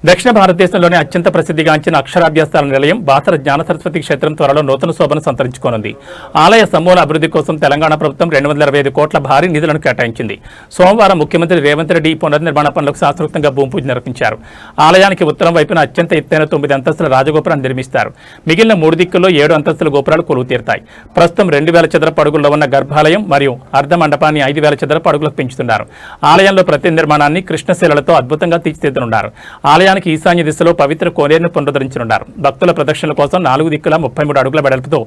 దక్షిణ భారతదేశంలోనే అత్యంత ప్రసిద్ధిగాంచిన అక్షరాభ్యాసాల నిలయం బాసర జ్ఞాన సరస్వతి క్షేత్రం త్వరలో నూతన శోభను సంతరించుకోనుంది. ఆలయ సమూల అభివృద్ధి కోసం తెలంగాణ ప్రభుత్వం 225 కోట్ల భారీ నిధులను కేటాయించింది. సోమవారం ముఖ్యమంత్రి రేవంత్ రెడ్డి ఈ పునర్నిర్మాణ పనులకు శాస్త్రోక్తంగా భూమి పూజ నిర్వహించారు. ఆలయానికి ఉత్తరం వైపున అత్యంత ఎత్తైన 9 అంతస్తుల రాజగోపురాన్ని నిర్మిస్తారు. మిగిలిన 3 దిక్కుల్లో 7 అంతస్తుల గోపురాలు కొలువు తీరుతాయి. ప్రస్తుతం 2000 చదరపు అడుగుల్లో ఉన్న గర్భాలయం మరియు అర్ధ మండపాన్ని 5000 చదరపు అడుగులకు పెంచుతున్నారు. ఆలయంలో ప్రతి నిర్మాణాన్ని కృష్ణశిలలతో అద్భుతంగా తీర్చిదిద్దనున్నారు. ఆలయానికి ఈశాన్య దిశలో పవిత్ర కోనేరును పునరుద్ధరించనున్నారు. భక్తుల ప్రదక్షిణల కోసం 4 దిక్కుల 33 అడుగుల వెడల్పుతో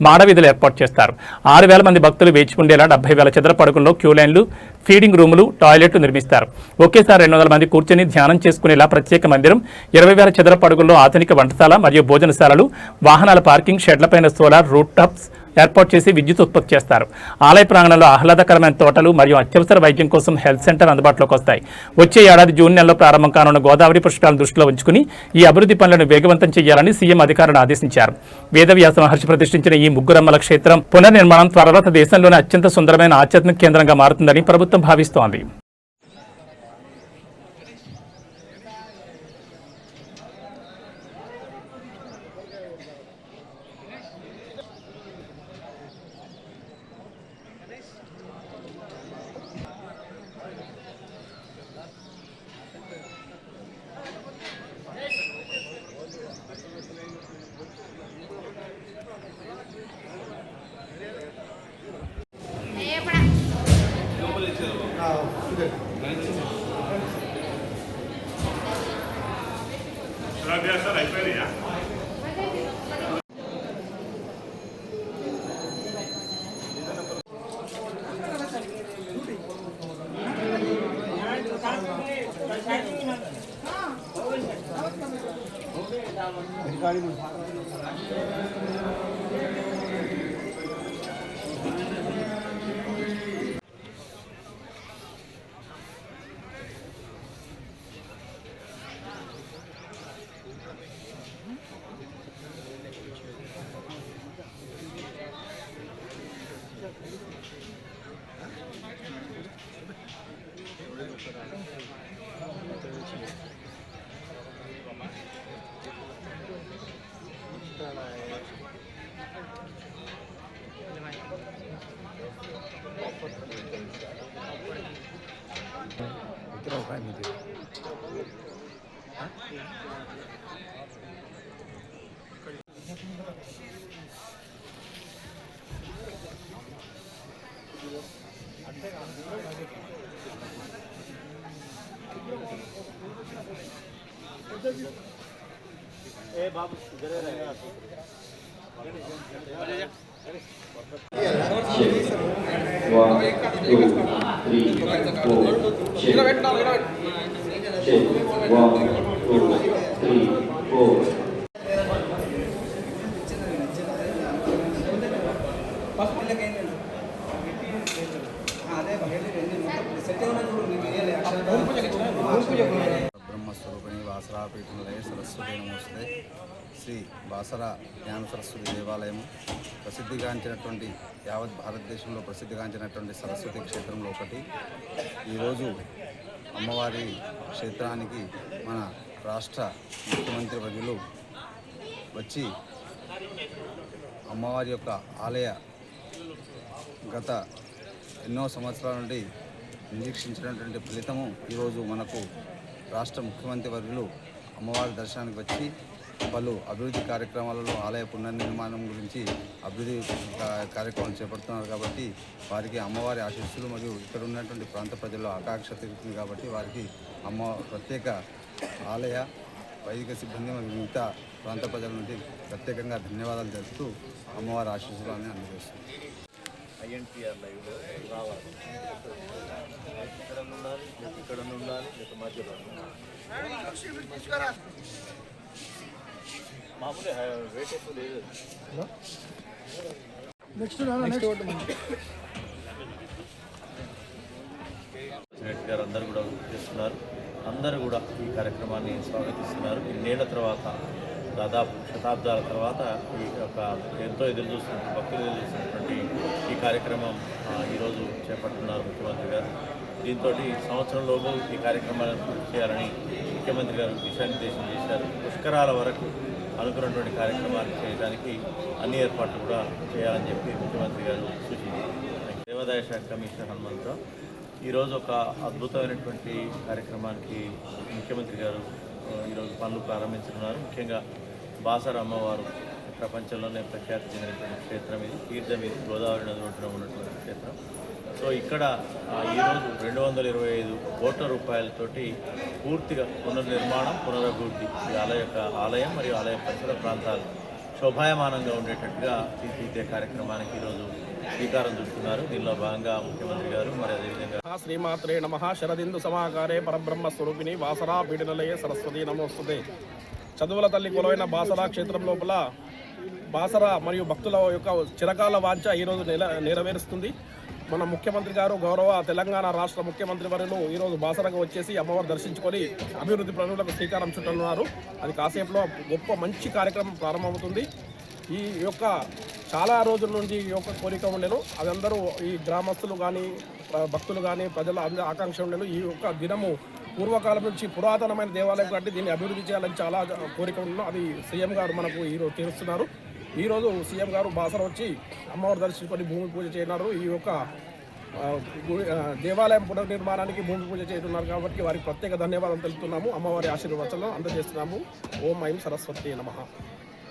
మాడవీధులు ఏర్పాటు చేస్తారు. 6000 మంది భక్తులు వేచి ఉండేలా 70,000 చదరపు అడుగుల్లో క్యూ లైన్లు, ఫీడింగ్ రూములు, టాయిలెట్లు నిర్మిస్తారు. ఒకేసారి 200 మంది కూర్చొని ధ్యానం చేసుకునేలా ప్రత్యేక మందిరం, 20,000 చదరపు అడుగుల్లో ఆధునిక వంటశాల మరియు భోజనశాలలు, వాహనాల పార్కింగ్, షెడ్లపైన సోలార్ రూట్ టాప్స్ ఏర్పాటు చేసి విద్యుత్ ఉత్పత్తి చేస్తారు. ఆలయ ప్రాంగణంలో ఆహ్లాదకరమైన తోటలు మరియు అత్యవసర వైద్యం కోసం హెల్త్ సెంటర్ అందుబాటులోకి వస్తాయి. వచ్చే ఏడాది జూన్ నెలలో ప్రారంభం కానున్న గోదావరి పుష్కరాలను దృష్టిలో ఉంచుకుని ఈ అభివృద్ధి పనులను వేగవంతం చేయాలని సీఎం అధికారులను ఆదేశించారు. వేదవ్యాస మహర్షి ప్రతిష్ఠించిన ఈ ముగ్గురమ్మల క్షేత్రం పునర్నిర్మాణం త్వరలో దేశంలోనే అత్యంత సుందరమైన ఆధ్యాత్మిక కేంద్రంగా మారుతుందని ప్రభుత్వం భావిస్తోంది. बाबू जरे रहेगा 1 బ్రహ్మస్వరూపిణి వాసరాపీఠంలో సరస్వతి నమస్తే. శ్రీ బాసర జ్ఞాన సరస్వతి దేవాలయము ప్రసిద్ధిగాంచినటువంటి యావత్ భారతదేశంలో ప్రసిద్ధిగాంచినటువంటి సరస్వతి క్షేత్రంలో ఒకటి. ఈరోజు అమ్మవారి క్షేత్రానికి మన రాష్ట్ర ముఖ్యమంత్రి వర్యులు వచ్చి అమ్మవారి యొక్క ఆలయ గత ఎన్నో సంవత్సరాల నుండి నిరీక్షించినటువంటి ఫలితము ఈరోజు మనకు రాష్ట్ర ముఖ్యమంత్రి వర్యులు అమ్మవారి దర్శనానికి వచ్చి పలు అభివృద్ధి కార్యక్రమాలలో ఆలయ పునర్నిర్మాణం గురించి అభివృద్ధి కార్యక్రమాలు చేపడుతున్నారు. కాబట్టి వారికి అమ్మవారి ఆశీస్సులు మరియు ఇక్కడ ఉన్నటువంటి ప్రాంత ప్రజల్లో ఆకాంక్ష తిరుగుతుంది. కాబట్టి వారికి ప్రత్యేక ఆలయ వైదిక సిబ్బంది మరియు మిగతా ప్రాంత ప్రజల నుండి ప్రత్యేకంగా ధన్యవాదాలు తెలుపుతూ అమ్మవారి ఆశీస్సులు అని అందజేస్తుంది. INTR లైవ్లో రావాలి, ఇక్కడ ఉండాలి, ఇక్కడ ఉండాలి, లేక మధ్యలో మామూలు వెయిట్ ఎక్కువ లేదు. గారు అందరూ కూడా చేస్తున్నారు. అందరూ కూడా ఈ కార్యక్రమాన్ని స్వాగతిస్తున్నారు. ఇన్నేళ్ల తర్వాత, దాదాపు శతాబ్దాల తర్వాత ఈ యొక్క ఎంతో ఎదురు చూస్తున్న భక్తులు ఎదురు చూస్తున్నటువంటి ఈ కార్యక్రమం ఈరోజు చేపడుతున్నారు ముఖ్యమంత్రి గారు. దీంతో సంవత్సరంలోపు ఈ కార్యక్రమాలను పూర్తి చేయాలని ముఖ్యమంత్రి గారు దిశానిర్దేశం చేశారు. పుష్కరాల వరకు అనుకున్నటువంటి కార్యక్రమాలు చేయడానికి అన్ని ఏర్పాట్లు కూడా చేయాలని చెప్పి ముఖ్యమంత్రి గారు సూచించారు. దేవాదాయ శాఖ కమిషనర్ హనుమంతరావు ఈరోజు ఒక అద్భుతమైనటువంటి కార్యక్రమానికి ముఖ్యమంత్రి గారు ఈరోజు పనులు ప్రారంభించనున్నారు. ముఖ్యంగా బాసర అమ్మవారు ప్రపంచంలోనే ప్రఖ్యాతి చెందినటువంటి క్షేత్రం ఇది. తీర్థం ఇది, గోదావరి నది ఒడ్డున ఉన్నటువంటి క్షేత్రం. సో ఇక్కడ ఈరోజు 225 కోట్ల రూపాయలతోటి పూర్తిగా పునర్నిర్మాణం, పునరభివృద్ధి ఈ ఆలయం మరియు ఆలయ పరిసర ప్రాంతాలు శోభాయమానంగా ఉండేటట్టుగా తీర్చిదిద్దే కార్యక్రమానికి ఈరోజు శ్రీకారం చుడుతున్నారు. దీనిలో భాగంగా ముఖ్యమంత్రి గారు మరి అదేవిధంగా శ్రీమాత్రే నమః శరదిందు సమాకారే పరబ్రహ్మ స్వరూపిణి వాసరా పీఠనలయే సరస్వతి నమోస్తుతే. చదువుల తల్లి కొలవైన బాసరా క్షేత్రం లోపల బాసరా మరియు భక్తుల యొక్క చిరకాల వాంఛ ఈరోజు నెరవేరుస్తుంది. మన ముఖ్యమంత్రి గారు గౌరవ తెలంగాణ రాష్ట్ర ముఖ్యమంత్రి వర్యులు ఈరోజు బాసరకు వచ్చేసి అమ్మవారు దర్శించుకొని అభివృద్ధి పనులకు శ్రీకారం చుట్టనున్నారు. అది కాసేపులో గొప్ప మంచి కార్యక్రమం ప్రారంభమవుతుంది. ఈ యొక్క చాలా రోజుల నుంచి ఈ యొక్క కోరిక ఉండేను. అది అందరూ ఈ గ్రామస్తులు కానీ భక్తులు కానీ ప్రజల అందరూ ఆకాంక్ష ఉండేను. ఈ యొక్క దినము పూర్వకాలం నుంచి పురాతనమైన దేవాలయం కాబట్టి దీన్ని అభివృద్ధి చేయాలని చాలా కోరిక ఉండను. అది సీఎం గారు మనకు ఈరోజు తీరుస్తున్నారు. ఈరోజు సీఎం గారు బాసర వచ్చి అమ్మవారు దర్శించుకొని భూమి పూజ చేయన్నారు. ఈ యొక్క దేవాలయం పునర్నిర్మాణానికి భూమి పూజ చేస్తున్నారు కాబట్టి వారికి ప్రత్యేక ధన్యవాదాలు తెలుపుతున్నాము. అమ్మవారి ఆశీర్వచనం అందజేస్తున్నాము. ఓం ఐం సరస్వతి నమః.